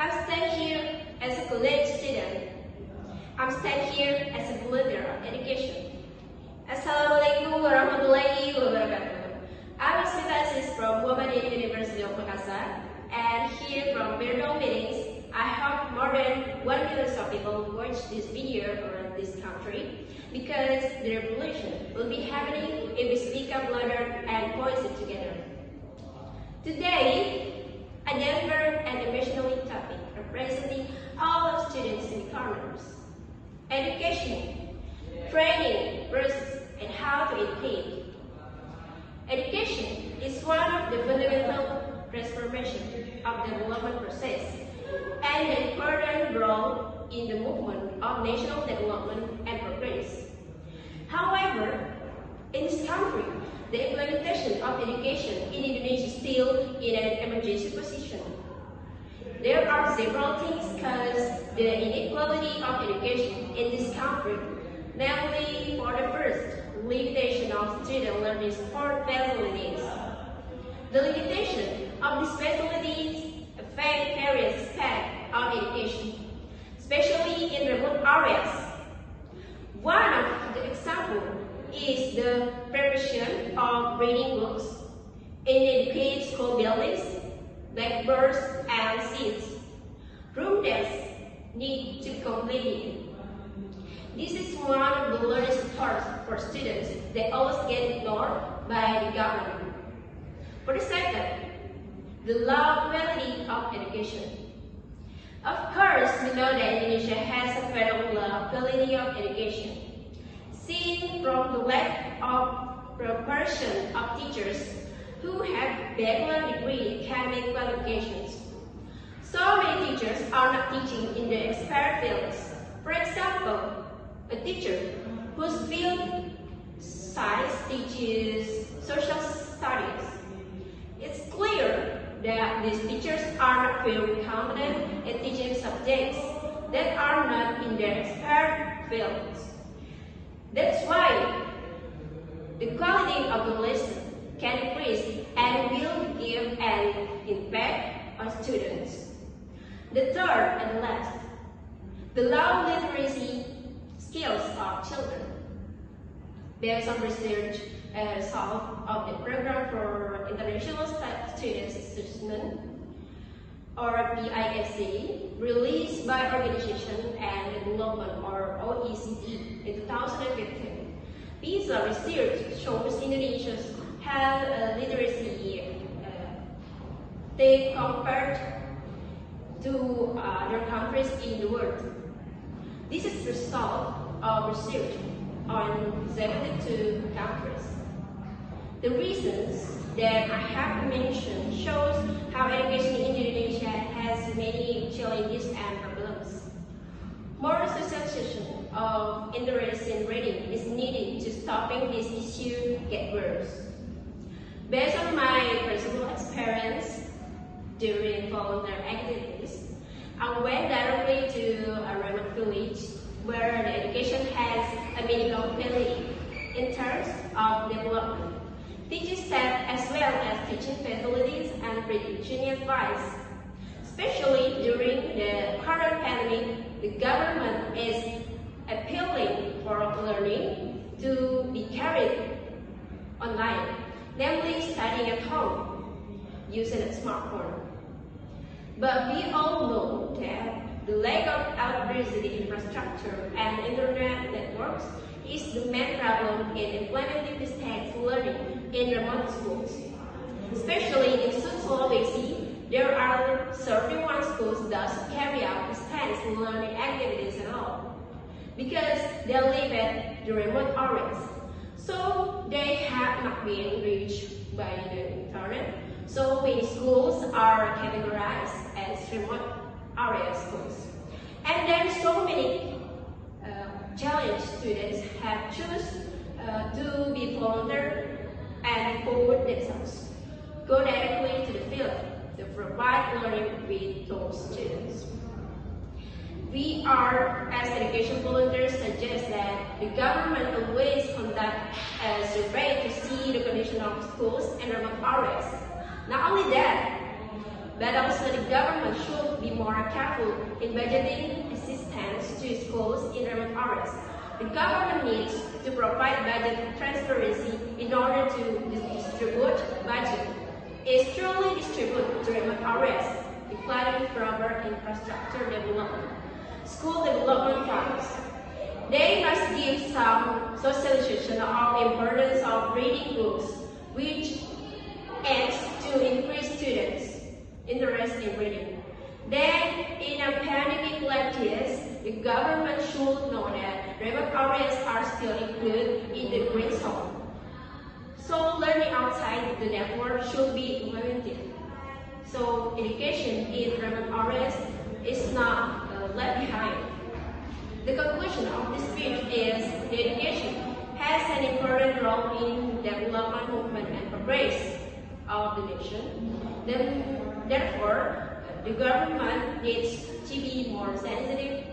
I'm staying here as a college student. I'm staying here as a volunteer of education. Assalamualaikum warahmatullahi wabarakatuh. I'm a student from Muhammadiyah University of Makassar, and here from virtual meetings, I hope more than 1 million of people watch this video around this country, because the revolution will be happening if we speak up louder and voice it together. Today, I deliver an emotional topic representing all of students in the corners: education, training, process, and how to educate. Education is one of the fundamental transformation of the development process and an important role in the movement of national development and progress. However, in this country, the implementation of education in Indonesia is still in an emergency position. There are several things cause the inequality of education in this country, namely, for the first, limitation of student learning support facilities. The limitation of these facilities affect various aspects of education, especially in remote areas. One of the examples is the provision of reading books in educated school buildings, blackboards and seats. Room desks need to be completed. This is one of the learning supports for students that always get ignored by the government. For the second, the low quality of education. Of course, we know that Indonesia has a very low quality of education, seen from the lack of proportion of teachers who have bachelor degree academic qualifications. So many teachers are not teaching in the expert fields. For example, a teacher whose field science teaches social studies. It's clear that these teachers are not very competent at teaching subjects that are not in their expert fields. That's why the quality of the lesson can increase and will give an impact on students. The third and last, the low literacy skills of children. Based on research result of the Program for International Students Assessment, or PISA, released by Organization and Development, or OECD, in 2015. PISA research shows Indonesia has a literacy they compared to other countries in the world. This is the result of research on 72 countries. The reasons that I have mentioned shows how education in Indonesia has many challenges and problems. More socialization of interest in reading is needed to stopping this issue get worse. Based on my personal experience during volunteer activities, I went directly to a remote village where the education has a minimal quality in terms of development, teaching staff as well as teaching facilities and teaching advice. Especially during the current pandemic, the government is appealing for learning to be carried online, namely studying at home using a smartphone. But we all know that the lack of electricity infrastructure and internet networks is the main problem in implementing distance learning in remote schools. Especially in South Sulawesi, there are 31 schools that carry out distance learning activities at all, because they live at the remote areas. So they have not been reached by the internet. So many schools are categorized as remote area schools. And then so many challenged students have chosen to be volunteer and forward themselves, go directly to the field to provide learning with those students. We are, as education volunteers, suggest that the government always conduct a survey to see the condition of schools and remote areas. Not only that, but also the government should be more careful in budgeting assistance to schools in remote areas. The government needs to provide budget transparency in order to distribute budget. Is truly distributed to remote areas, including proper infrastructure development, school development funds. They must give some socialization of the importance of reading books, which aims to increase students' interest in reading. Then, in a pandemic like this, the government should know that remote areas are still included in the green zone. So, learning outside the network should be implemented. So, education in remote areas is not left behind. The conclusion of this speech is that education has an important role in development movement and progress of the nation. Therefore, the government needs to be more sensitive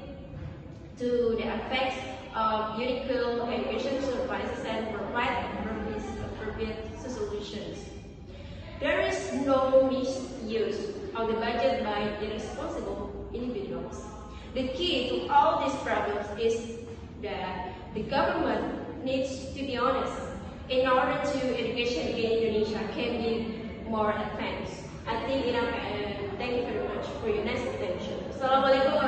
to the effects of unequal education services and provide appropriate solutions. There is no misuse of the budget by irresponsible individuals. The key to all these problems is that the government needs to be honest in order to education in Indonesia can be more advanced. I think enough and thank you very much for your nice attention. Assalamualaikum.